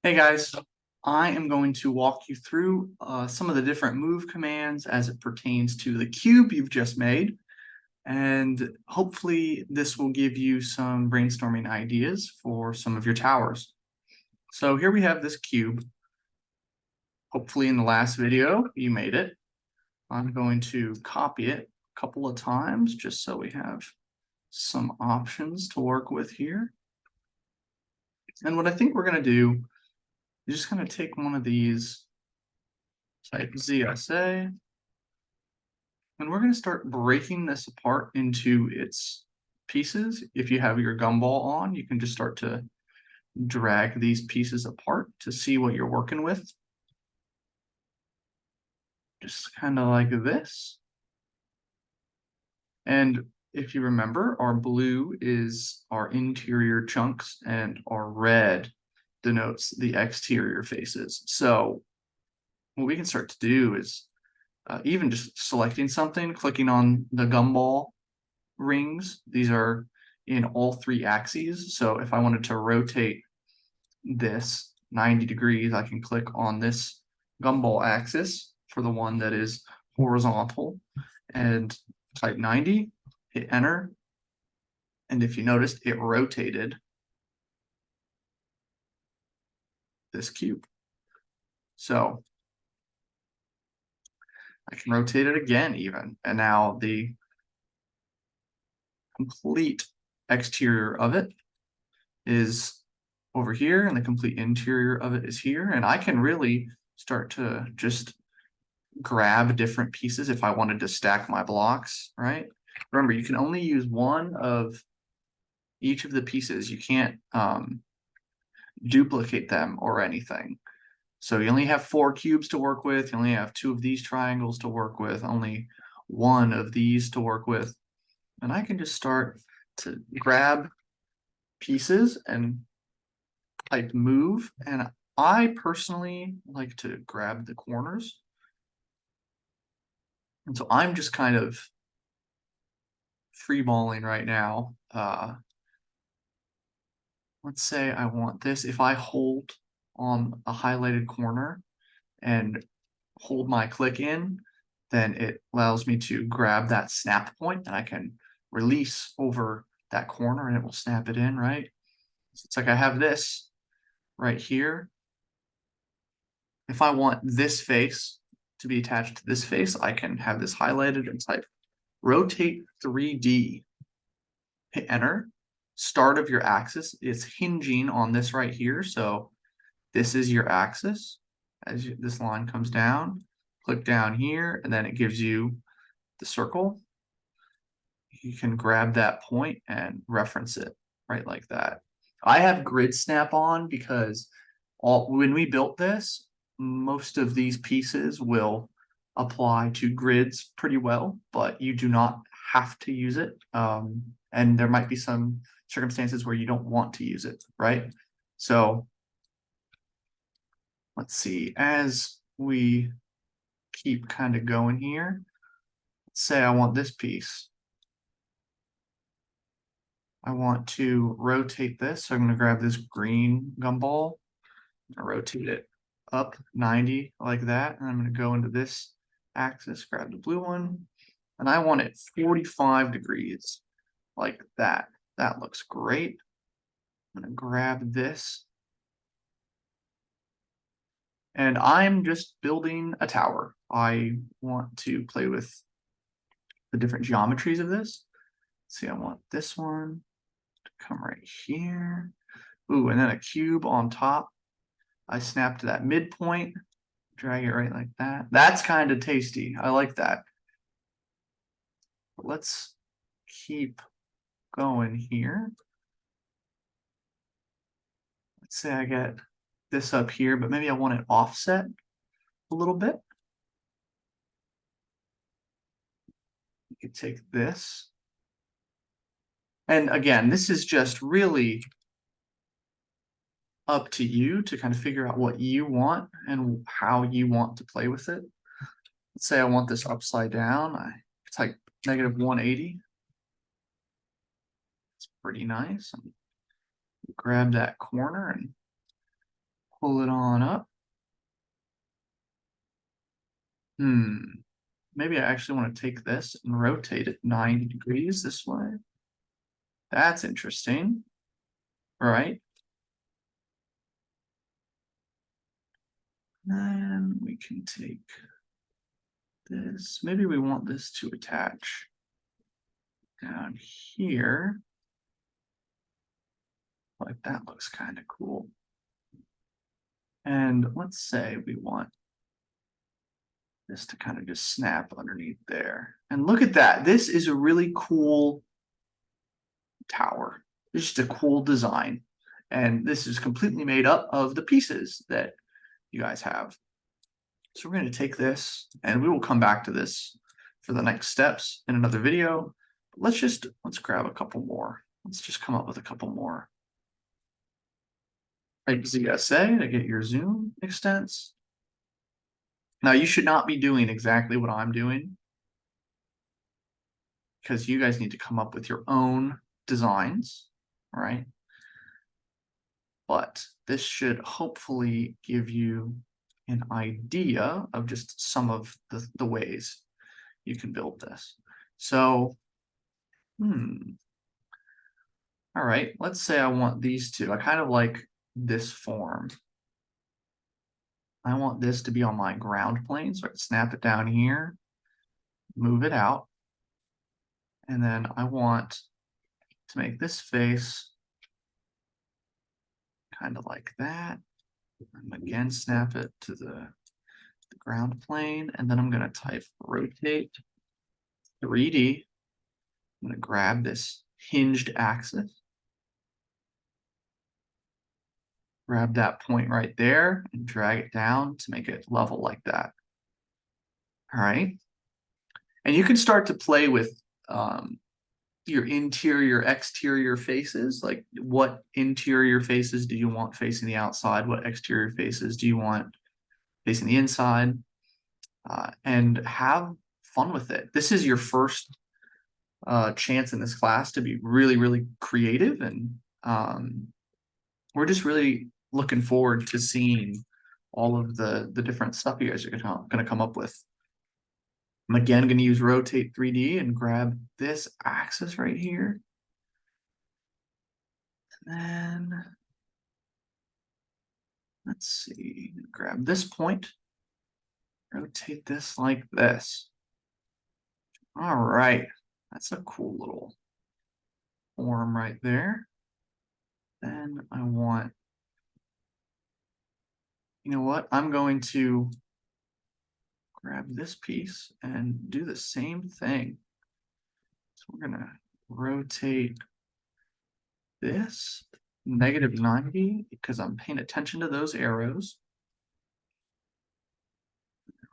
Hey guys, I am going to walk you through some of the different move commands as it pertains to the cube you've just made, and hopefully this will give you some brainstorming ideas for some of your towers. So here we have this cube. Hopefully in the last video you made it. I'm going to copy it a couple of times just so we have some options to work with here. And what I think we're going to do is just going to take one of these, type ZSA, and we're going to start breaking this apart into its pieces. If you have your gumball on, you can just start to drag these pieces apart to see what you're working with. Just kind of like this. And if you remember, our blue is our interior chunks and our red denotes the exterior faces. So what we can start to do is even just selecting something, clicking on the gumball rings. These are in all three axes. So if I wanted to rotate this 90 degrees, I can click on this gumball axis for the one that is horizontal and type 90, hit enter. And if you noticed, it rotated this cube. So I can rotate it again even. And now the complete exterior of it is over here and the complete interior of it is here. And I can really start to just grab different pieces if I wanted to stack my blocks, right? Remember, you can only use one of each of the pieces. You can't duplicate them or anything. So you only have 4 cubes to work with. You only have 2 of these triangles to work with, only 1 of these to work with. And I can just start to grab pieces and type move. And I personally like to grab the corners. And so I'm just kind of freeballing right now. Let's say I want this. If I hold on a highlighted corner and hold my click in, then it allows me to grab that snap point and I can release over that corner and it will snap it in, right? So it's like I have this right here. If I want this face to be attached to this face, I can have this highlighted and type rotate 3D, hit enter. Start of your axis is hinging on this right here. So this is your axis. As this line comes down, click down here, and then it gives you the circle. You can grab that point and reference it right like that. I have grid snap on because when we built this, most of these pieces will apply to grids pretty well, but you do not have to use it. And there might be some circumstances where you don't want to use it, right? So let's see, as we keep kind of going here, let's say I want this piece. I want to rotate this. So I'm going to grab this green gumball and rotate it up 90 like that. And I'm going to go into this axis, grab the blue one, and I want it 45 degrees like that. That looks great. I'm going to grab this. And I'm just building a tower. I want to play with the different geometries of this. See, I want this one to come right here. Ooh, and then a cube on top. I snap to that midpoint, drag it right like that. That's kind of tasty. I like that. But let's keep going here. Let's say I get this up here, but maybe I want it offset a little bit. You could take this. And again, this is just really up to you to kind of figure out what you want and how you want to play with it. Let's say I want this upside down. I type negative 180. It's pretty nice. Grab that corner and pull it on up. Maybe I actually want to take this and rotate it 90 degrees this way. That's interesting, right? Then we can take this. Maybe we want this to attach down here. Like that looks kind of cool. And let's say we want this to kind of just snap underneath there. And look at that. This is a really cool tower. It's just a cool design. And this is completely made up of the pieces that you guys have. So we're going to take this and we will come back to this for the next steps in another video. Let's grab a couple more. Let's just come up with a couple more. Right, ZSA to get your zoom extents. Now you should not be doing exactly what I'm doing, because you guys need to come up with your own designs, right? But this should hopefully give you an idea of just some of the ways you can build this. So, all right, let's say I want these two. I kind of like this form. I want this to be on my ground plane, so I can snap it down here, move it out. And then I want to make this face kind of like that. And again, snap it to the ground plane. And then I'm going to type rotate 3D. I'm going to grab this hinged axis. Grab that point right there and drag it down to make it level like that. All right. And you can start to play with your interior, exterior faces. Like, what interior faces do you want facing the outside? What exterior faces do you want facing the inside? And have fun with it. This is your first chance in this class to be really, really creative. And we're just really looking forward to seeing all of the different stuff you guys are going to come up with. I'm again going to use rotate 3D and grab this axis right here. And then let's see, grab this point, rotate this like this. All right, that's a cool little form right there. Then I want, you know what? I'm going to grab this piece and do the same thing. So we're going to rotate this -90 because I'm paying attention to those arrows.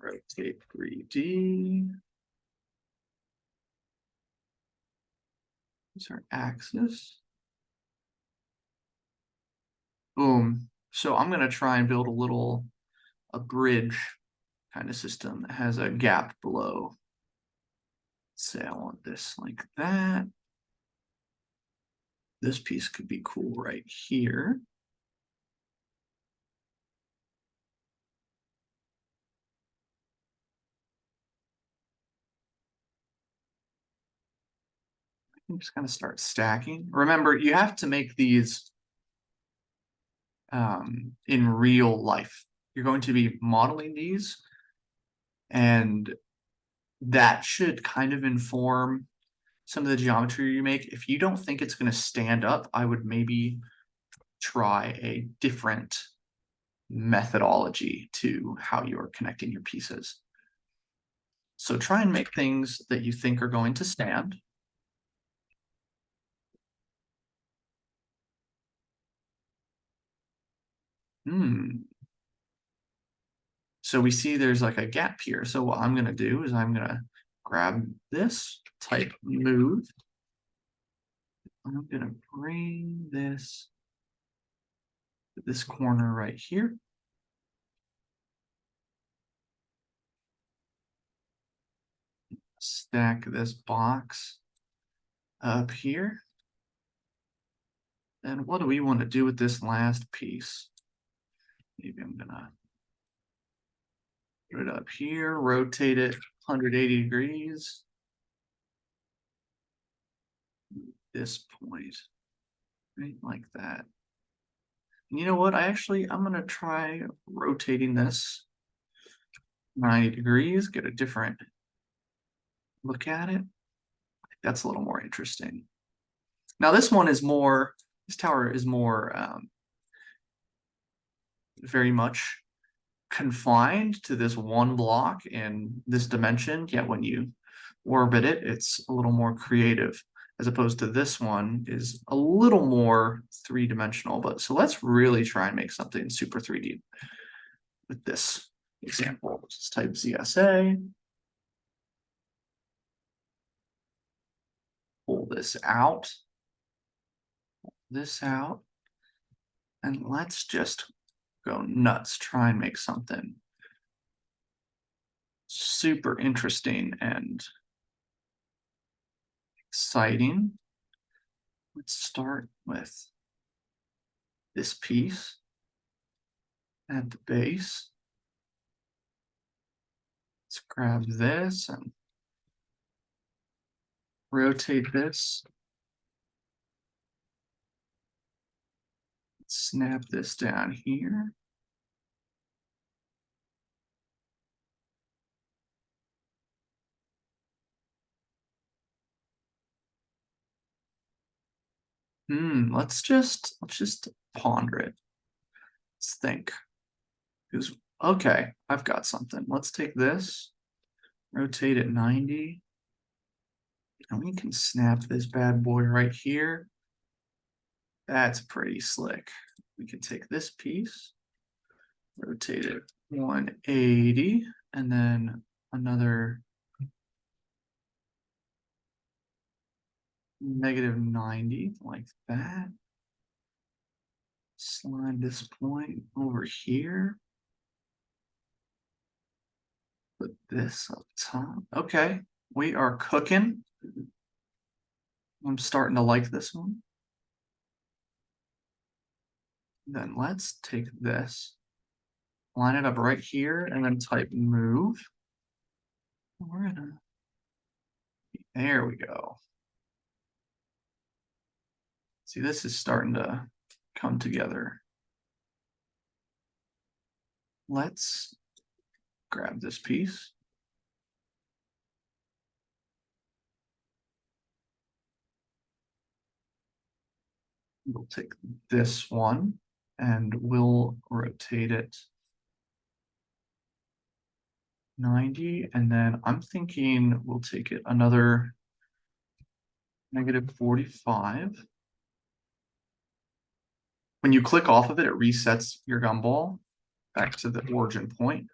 Rotate 3D. It's our axis. Boom. So I'm going to try and build a bridge kind of system that has a gap below. Let's say I want this like that. This piece could be cool right here. I'm just going to start stacking. Remember, you have to make these in real life. You're going to be modeling these, and that should kind of inform some of the geometry you make. If you don't think it's going to stand up, I would maybe try a different methodology to how you're connecting your pieces. So try and make things that you think are going to stand. So we see there's like a gap here. So what I'm going to do is I'm going to grab this, type move. I'm going to bring this to this corner right here. Stack this box up here. And what do we want to do with this last piece? maybe I'm gonna put it up here, rotate it 180 degrees. This point, right like that. And you know what? I'm gonna try rotating this 90 degrees, get a different look at it. That's a little more interesting. Now this tower is more very much confined to this one block in this dimension, yet when you orbit it, it's a little more creative, as opposed to this one is a little more three-dimensional. But so let's really try and make something super 3D with this example. Just type ZSA. Pull this out. And let's just go nuts, try and make something super interesting and exciting. Let's start with this piece at the base. Let's grab this and rotate this. Snap this down here. Let's just ponder it. Let's think. Because okay, I've got something. Let's take this, rotate it 90, and we can snap this bad boy right here. That's pretty slick. We can take this piece, rotate it 180, and then another -90 like that. Slide this point over here. Put this up top. Okay, we are cooking. I'm starting to like this one. Then let's take this, line it up right here, and then type move. We're gonna, there we go. See, this is starting to come together. Let's grab this piece. We'll take this one and we'll rotate it 90, and then I'm thinking we'll take it another -45. When you click off of it, it resets your gumball back to the origin point.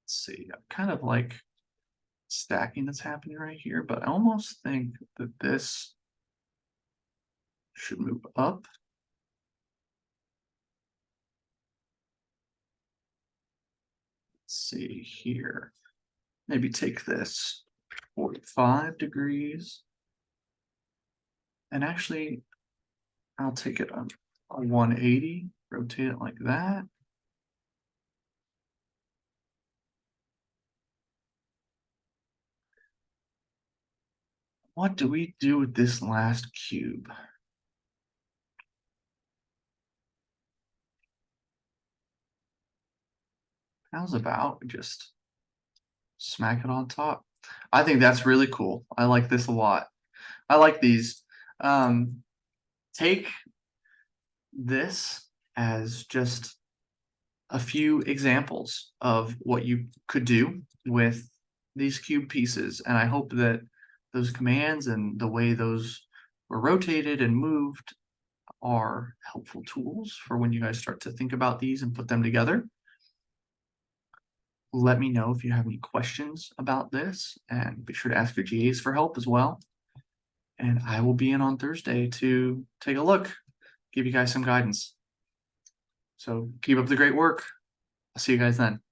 Let's see, I kind of like stacking that's happening right here, but I almost think that this should move up. Let's see here. Maybe take this 45 degrees. And actually, I'll take it on a 180, rotate it like that. What do we do with this last cube? How's about just smack it on top? I think that's really cool. I like this a lot. I like these. Take this as just a few examples of what you could do with these cube pieces, and I hope that those commands and the way those were rotated and moved are helpful tools for when you guys start to think about these and put them together. Let me know if you have any questions about this, and be sure to ask your GAs for help as well. And I will be in on Thursday to take a look, give you guys some guidance. So keep up the great work. I'll see you guys then.